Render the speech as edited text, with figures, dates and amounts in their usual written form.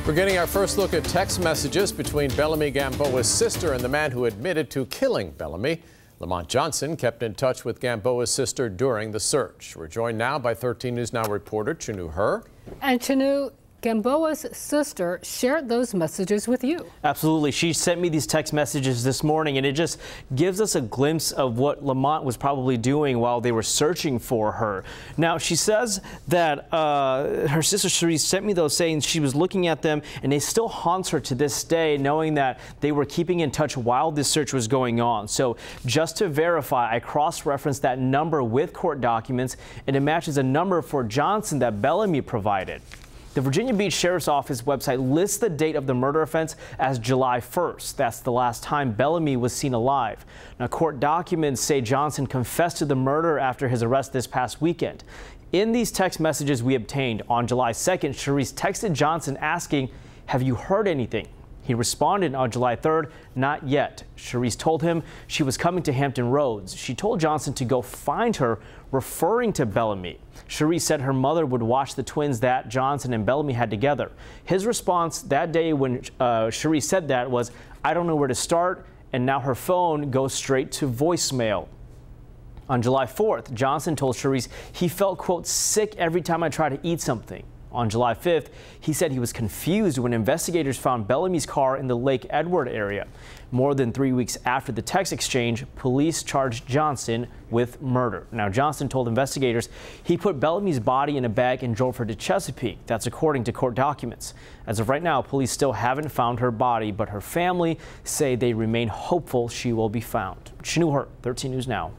We're getting our first look at text messages between Bellamy Gamboa's sister and the man who admitted to killing Bellamy. Lamont Johnson kept in touch with Gamboa's sister during the search. We're joined now by 13 News Now reporter Chenue Her. And Chenue, Gamboa's sister shared those messages with you. Absolutely. She sent me these text messages this morning, and it just gives us a glimpse of what Lamont was probably doing while they were searching for her. Now, she says that her sister Charisse sent me those, saying she was looking at them, and they still haunts her to this day, knowing that they were keeping in touch while this search was going on. So just to verify, I cross-referenced that number with court documents, and it matches a number for Johnson that Bellamy provided. The Virginia Beach Sheriff's Office website lists the date of the murder offense as July 1st. That's the last time Bellamy was seen alive. Now, court documents say Johnson confessed to the murder after his arrest this past weekend. In these text messages we obtained on July 2nd, Charisse texted Johnson asking, "Have you heard anything?" He responded on July 3rd, "Not yet." Charisse told him she was coming to Hampton Roads. She told Johnson to go find her, referring to Bellamy. Charisse said her mother would watch the twins that Johnson and Bellamy had together. His response that day when Charisse said that was, "I don't know where to start," and now her phone goes straight to voicemail. On July 4th, Johnson told Charisse he felt, quote, "sick every time I try to eat something." On July 5th, he said he was confused when investigators found Bellamy's car in the Lake Edward area. More than 3 weeks after the text exchange, police charged Johnson with murder. Now, Johnson told investigators he put Bellamy's body in a bag and drove her to Chesapeake. That's according to court documents. As of right now, police still haven't found her body, but her family say they remain hopeful she will be found. Chenue Her, 13 News Now.